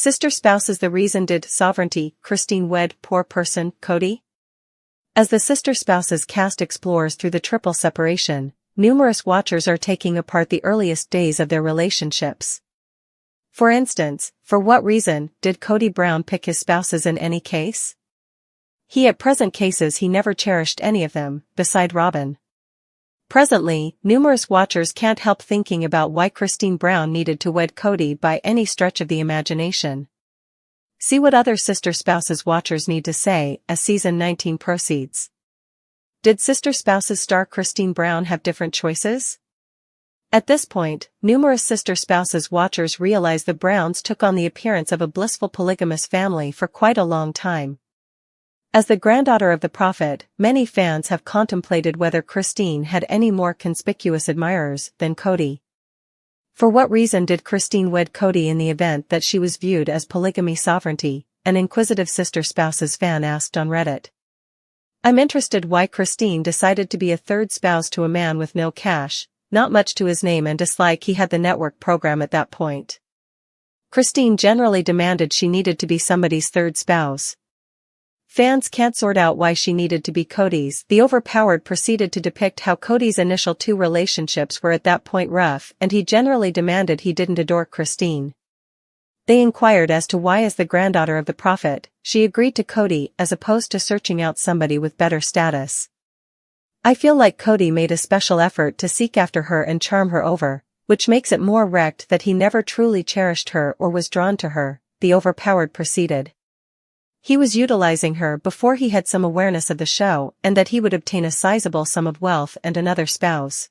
Sister spouse is the reason did sovereignty Christine wed poor person Kody? As the sister spouse's cast explores through the triple separation, numerous watchers are taking apart the earliest days of their relationships. For instance, for what reason did Kody Brown pick his spouses in any case? At present cases he never cherished any of them, beside Robin. Presently, numerous watchers can't help thinking about why Christine Brown needed to wed Kody by any stretch of the imagination. See what other sister spouses watchers need to say as season 19 proceeds. Did sister spouses star Christine Brown have different choices? At this point, numerous sister spouses watchers realize the Browns took on the appearance of a blissful polygamous family for quite a long time. As the granddaughter of the prophet, many fans have contemplated whether Christine had any more conspicuous admirers than Kody. For what reason did Christine wed Kody in the event that she was viewed as polygamy sovereignty? An inquisitive sister spouses fan asked on Reddit. I'm interested why Christine decided to be a third spouse to a man with no cash, not much to his name and dislike he had the network program at that point. Christine generally demanded she needed to be somebody's third spouse. Fans can't sort out why she needed to be Kody's. The Overpowered proceeded to depict how Kody's initial two relationships were at that point rough and he generally demanded he didn't adore Christine. They inquired as to why as the granddaughter of the prophet, she agreed to Kody as opposed to searching out somebody with better status. I feel like Kody made a special effort to seek after her and charm her over, which makes it more wrecked that he never truly cherished her or was drawn to her, the Overpowered proceeded. He was utilizing her before he had some awareness of the show and that he would obtain a sizable sum of wealth and another spouse.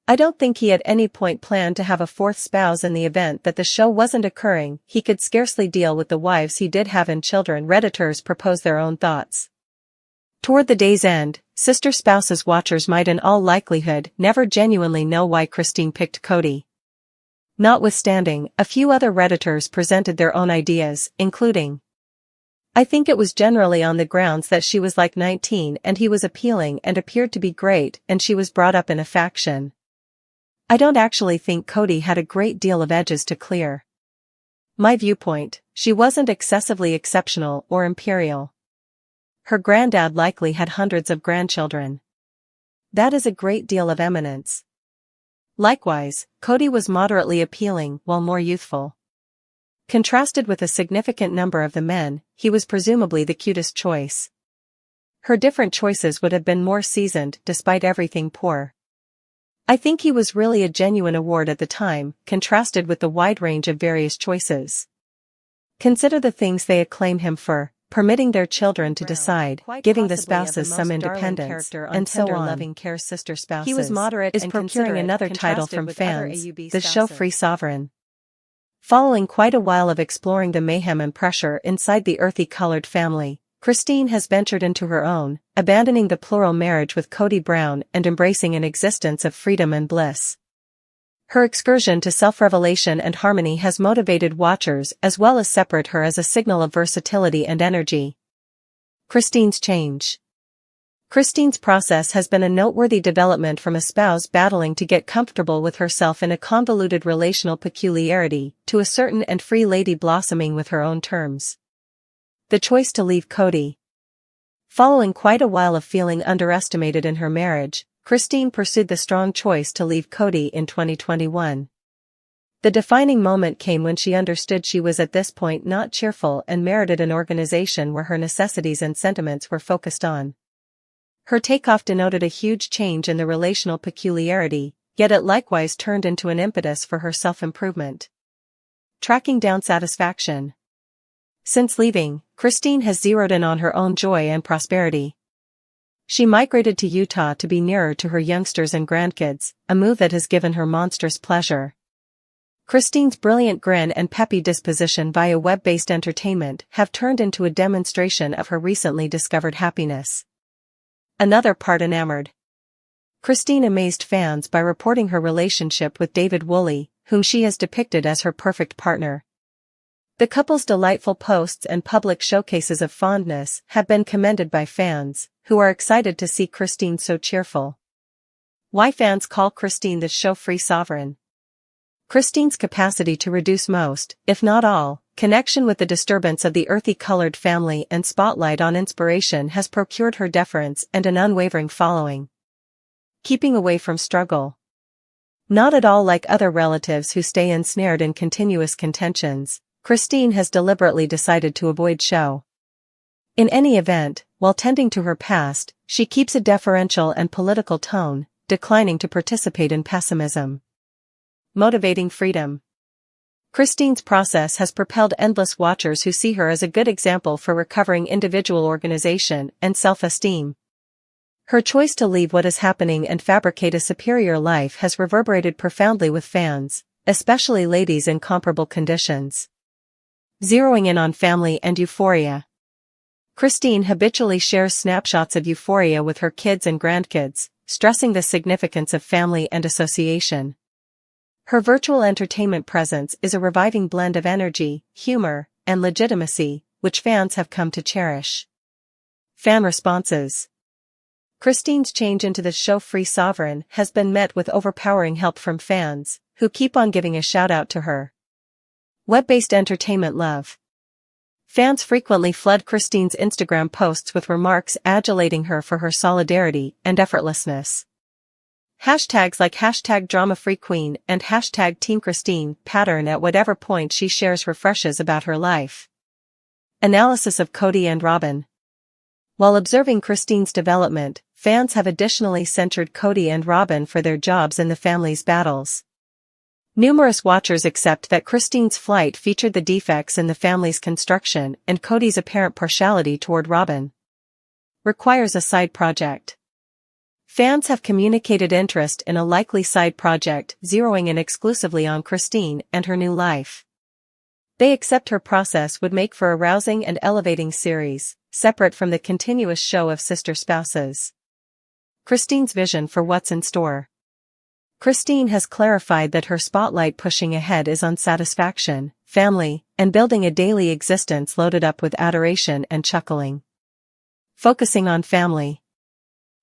I don't think he at any point planned to have a fourth spouse in the event that the show wasn't occurring. He could scarcely deal with the wives he did have and children. Redditors propose their own thoughts. Toward the day's end, sister spouses watchers might in all likelihood never genuinely know why Christine picked Kody. Notwithstanding, a few other Redditors presented their own ideas, including, I think it was generally on the grounds that she was like 19 and he was appealing and appeared to be great and she was brought up in a faction. I don't actually think Kody had a great deal of edges to clear. My viewpoint, she wasn't excessively exceptional or imperial. Her granddad likely had hundreds of grandchildren. That is a great deal of eminence. Likewise, Kody was moderately appealing while more youthful. Contrasted with a significant number of the men, he was presumably the cutest choice. Her different choices would have been more seasoned despite everything poor. I think he was really a genuine award at the time, contrasted with the wide range of various choices. Consider the things they acclaim him for, permitting their children to decide, giving the spouses some independence, and so on. Loving care sister spouses. He was moderate is procuring another title from fans, the show Free Sovereign. Following quite a while of exploring the mayhem and pressure inside the earthy-colored family, Christine has ventured into her own, abandoning the plural marriage with Kody Brown and embracing an existence of freedom and bliss. Her excursion to self-revelation and harmony has motivated watchers as well as separate her as a signal of versatility and energy. Christine's change. Christine's process has been a noteworthy development from a spouse battling to get comfortable with herself in a convoluted relational peculiarity to a certain and free lady blossoming with her own terms. The choice to leave Kody. Following quite a while of feeling underestimated in her marriage, Christine pursued the strong choice to leave Kody in 2021. The defining moment came when she understood she was at this point not cheerful and merited an organization where her necessities and sentiments were focused on. Her takeoff denoted a huge change in the relational peculiarity, yet it likewise turned into an impetus for her self-improvement. Tracking down satisfaction. Since leaving, Christine has zeroed in on her own joy and prosperity. She migrated to Utah to be nearer to her youngsters and grandkids, a move that has given her monstrous pleasure. Christine's brilliant grin and peppy disposition via web-based entertainment have turned into a demonstration of her recently discovered happiness. Another part enamored. Christine amazed fans by reporting her relationship with David Woolley, whom she has depicted as her perfect partner. The couple's delightful posts and public showcases of fondness have been commended by fans, who are excited to see Christine so cheerful. Why fans call Christine the show Free Sovereign. Christine's capacity to reduce most, if not all, connection with the disturbance of the earthy-colored family and spotlight on inspiration has procured her deference and an unwavering following. Keeping away from struggle. Not at all like other relatives who stay ensnared in continuous contentions, Christine has deliberately decided to avoid show. In any event, while tending to her past, she keeps a deferential and political tone, declining to participate in pessimism. Motivating freedom. Christine's process has propelled endless watchers who see her as a good example for recovering individual organization and self-esteem. Her choice to leave what is happening and fabricate a superior life has reverberated profoundly with fans, especially ladies in comparable conditions. Zeroing in on family and euphoria. Christine habitually shares snapshots of euphoria with her kids and grandkids, stressing the significance of family and association. Her virtual entertainment presence is a reviving blend of energy, humor, and legitimacy, which fans have come to cherish. Fan responses. Christine's change into the show-free sovereign has been met with overpowering help from fans, who keep on giving a shout-out to her. Web-based entertainment love. Fans frequently flood Christine's Instagram posts with remarks adulating her for her solidarity and effortlessness. Hashtags like #DramaFreeQueen and #TeamChristine pattern at whatever point she shares refreshes about her life. Analysis of Kody and Robyn. While observing Christine's development, fans have additionally censured Kody and Robyn for their jobs in the family's battles. Numerous watchers accept that Christine's flight featured the defects in the family's construction and Kody's apparent partiality toward Robyn. Requires a side project. Fans have communicated interest in a likely side project zeroing in exclusively on Christine and her new life. They accept her process would make for a rousing and elevating series, separate from the continuous show of sister spouses. Christine's vision for what's in store. Christine has clarified that her spotlight pushing ahead is on satisfaction, family, and building a daily existence loaded up with adoration and chuckling. Focusing on family.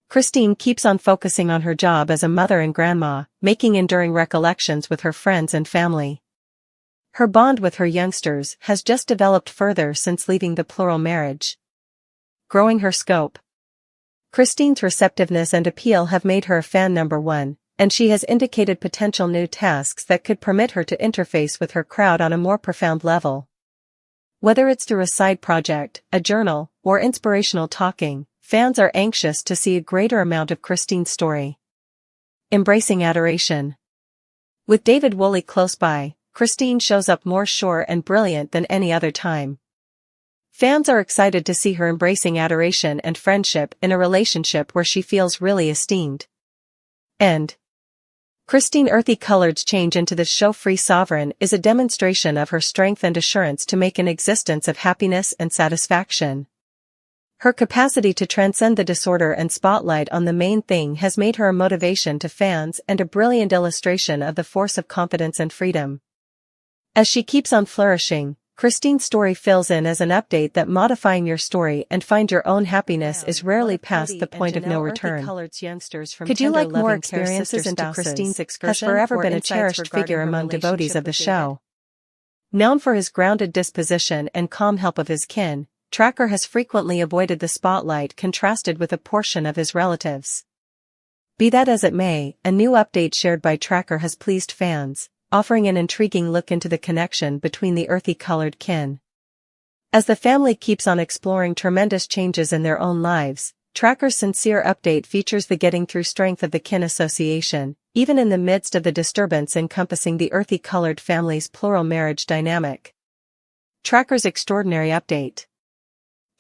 Christine keeps on focusing on her job as a mother and grandma, making enduring recollections with her friends and family. Her bond with her youngsters has just developed further since leaving the plural marriage. Growing her scope. Christine's receptiveness and appeal have made her a fan number one, and she has indicated potential new tasks that could permit her to interface with her crowd on a more profound level. Whether it's through a side project, a journal, or inspirational talking, fans are anxious to see a greater amount of Christine's story. Embracing adoration. With David Woolley close by, Christine shows up more sure and brilliant than any other time. Fans are excited to see her embracing adoration and friendship in a relationship where she feels really esteemed. End. Christine Earthy Colored's change into the show-free sovereign is a demonstration of her strength and assurance to make an existence of happiness and satisfaction. Her capacity to transcend the disorder and spotlight on the main thing has made her a motivation to fans and a brilliant illustration of the force of confidence and freedom. As she keeps on flourishing, Christine's story fills in as an update that modifying your story and find your own happiness is rarely past the point of no return. Could you like more experiences into Christine's excursion? Has forever been a cherished figure among devotees of the show. Known for his grounded disposition and calm help of his kin, Tracker has frequently avoided the spotlight contrasted with a portion of his relatives. Be that as it may, a new update shared by Tracker has pleased fans, offering an intriguing look into the connection between the earthy-colored kin. As the family keeps on exploring tremendous changes in their own lives, Tracker's sincere update features the getting through strength of the kin association, even in the midst of the disturbance encompassing the earthy-colored family's plural marriage dynamic. Tracker's extraordinary update.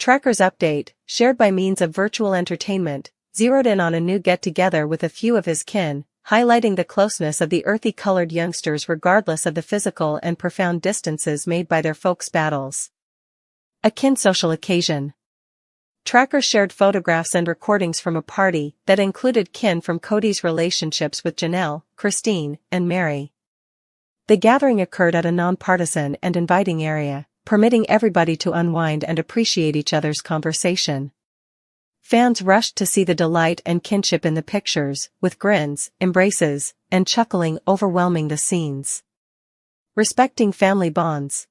Tracker's update, shared by means of virtual entertainment, zeroed in on a new get-together with a few of his kin, highlighting the closeness of the earthy-colored youngsters regardless of the physical and profound distances made by their folks' battles. A kin social occasion. Tracker shared photographs and recordings from a party that included kin from Kody's relationships with Janelle, Christine, and Mary. The gathering occurred at a nonpartisan and inviting area, permitting everybody to unwind and appreciate each other's conversation. Fans rushed to see the delight and kinship in the pictures, with grins, embraces, and chuckling overwhelming the scenes. Respecting family bonds.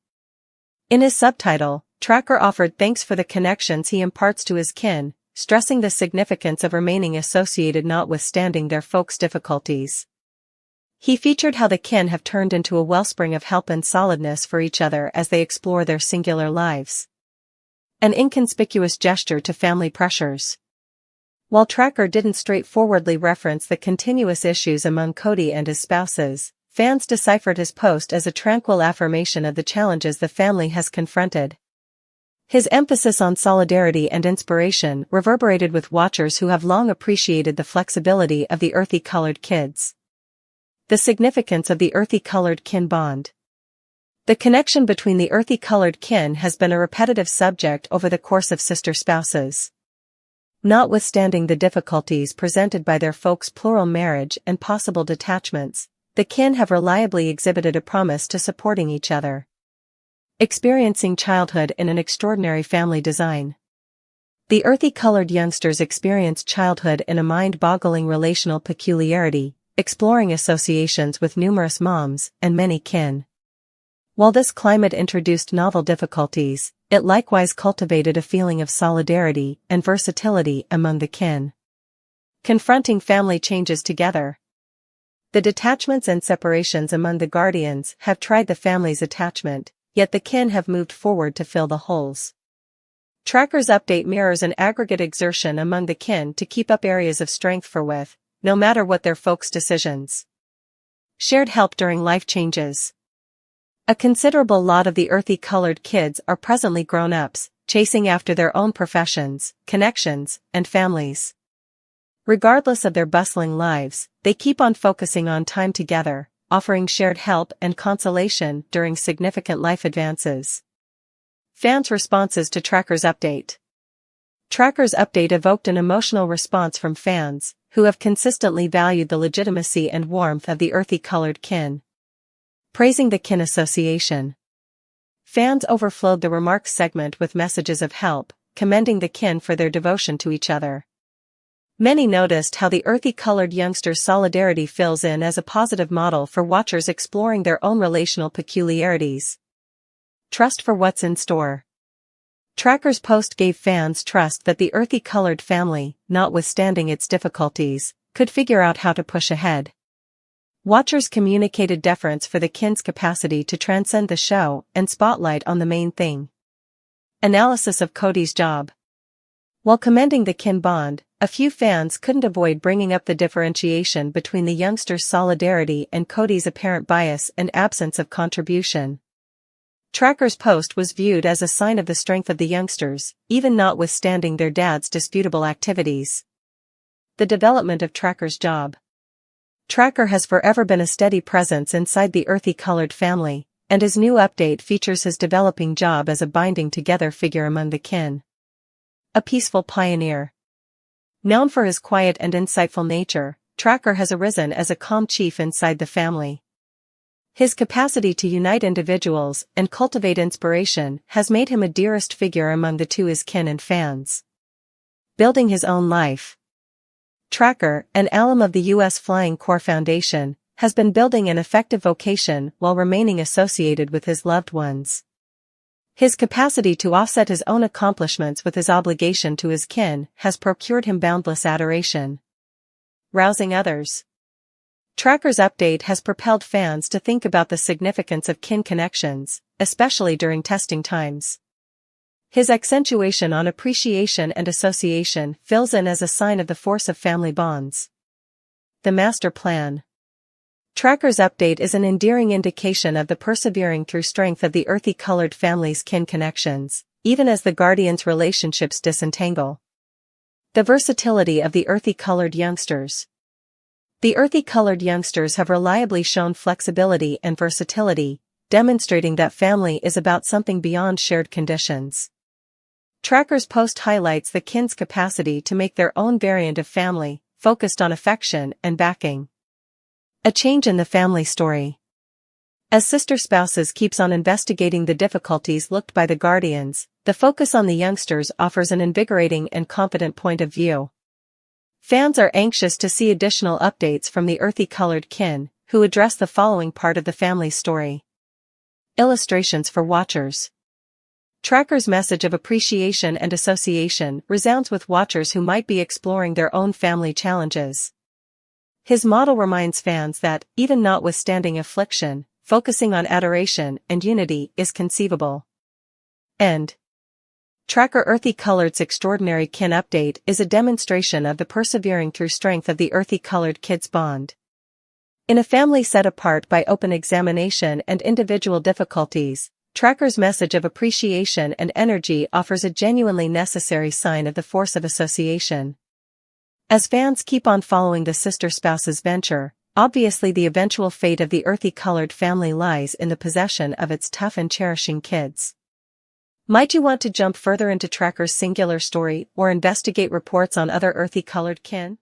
In his subtitle, Tracker offered thanks for the connections he imparts to his kin, stressing the significance of remaining associated notwithstanding their folks' difficulties. He featured how the kin have turned into a wellspring of help and solidness for each other as they explore their singular lives. An inconspicuous gesture to family pressures. While Tracker didn't straightforwardly reference the continuous issues among Kody and his spouses, fans deciphered his post as a tranquil affirmation of the challenges the family has confronted. His emphasis on solidarity and inspiration reverberated with watchers who have long appreciated the flexibility of the earthy-colored kids. The significance of the earthy-colored kin bond. The connection between the earthy-colored kin has been a repetitive subject over the course of sister spouses. Notwithstanding the difficulties presented by their folks' plural marriage and possible detachments, the kin have reliably exhibited a promise to supporting each other. Experiencing childhood in an extraordinary family design. The earthy-colored youngsters experience childhood in a mind-boggling relational peculiarity, exploring associations with numerous moms and many kin. While this climate introduced novel difficulties, it likewise cultivated a feeling of solidarity and versatility among the kin. Confronting family changes together. The detachments and separations among the guardians have tried the family's attachment, yet the kin have moved forward to fill the holes. Tracker's update mirrors an aggregate exertion among the kin to keep up areas of strength for with, no matter what their folks' decisions. Shared help during life changes. A considerable lot of the earthy-colored kids are presently grown-ups, chasing after their own professions, connections, and families. Regardless of their bustling lives, they keep on focusing on time together, offering shared help and consolation during significant life advances. Fans' responses to Tracker's update. Tracker's update evoked an emotional response from fans, who have consistently valued the legitimacy and warmth of the earthy-colored kin. Praising the kin association. Fans overflowed the remarks segment with messages of help, commending the kin for their devotion to each other. Many noticed how the earthy-colored youngsters' solidarity fills in as a positive model for watchers exploring their own relational peculiarities. Trust for what's in store. Tracker's post gave fans trust that the earthy-colored family, notwithstanding its difficulties, could figure out how to push ahead. Watchers communicated deference for the kin's capacity to transcend the show and spotlight on the main thing. Analysis of Kody's job. While commending the kin bond, a few fans couldn't avoid bringing up the differentiation between the youngsters' solidarity and Kody's apparent bias and absence of contribution. Tracker's post was viewed as a sign of the strength of the youngsters, even notwithstanding their dad's disputable activities. The development of Tracker's job. Tracker has forever been a steady presence inside the earthy-colored family, and his new update features his developing job as a binding-together figure among the kin. A peaceful pioneer. Known for his quiet and insightful nature, Tracker has arisen as a calm chief inside the family. His capacity to unite individuals and cultivate inspiration has made him a dearest figure among the two his kin and fans. Building his own life. Tracker, an alum of the U.S. Flying Corps Foundation, has been building an effective vocation while remaining associated with his loved ones. His capacity to offset his own accomplishments with his obligation to his kin has procured him boundless adoration. Rousing others. Tracker's update has propelled fans to think about the significance of kin connections, especially during testing times. His accentuation on appreciation and association fills in as a sign of the force of family bonds. The master plan. Tracker's update is an endearing indication of the persevering through strength of the earthy-colored family's kin connections, even as the guardians' relationships disentangle. The versatility of the earthy-colored youngsters. The earthy-colored youngsters have reliably shown flexibility and versatility, demonstrating that family is about something beyond shared conditions. Tracker's post highlights the kin's capacity to make their own variant of family, focused on affection and backing. A change in the family story. As sister spouses keeps on investigating the difficulties looked by the guardians, the focus on the youngsters offers an invigorating and confident point of view. Fans are anxious to see additional updates from the earthy-colored kin, who address the following part of the family story. Illustrations for watchers. Tracker's message of appreciation and association resounds with watchers who might be exploring their own family challenges. His model reminds fans that, even notwithstanding affliction, focusing on adoration and unity is conceivable. End. Tracker Earthy Colored's extraordinary kin update is a demonstration of the persevering through strength of the earthy colored kids bond. In a family set apart by open examination and individual difficulties, Tracker's message of appreciation and energy offers a genuinely necessary sign of the force of association. As fans keep on following the sister spouse's venture, obviously the eventual fate of the earthy colored family lies in the possession of its tough and cherishing kids. Might you want to jump further into Tracker's singular story or investigate reports on other earthy colored kin?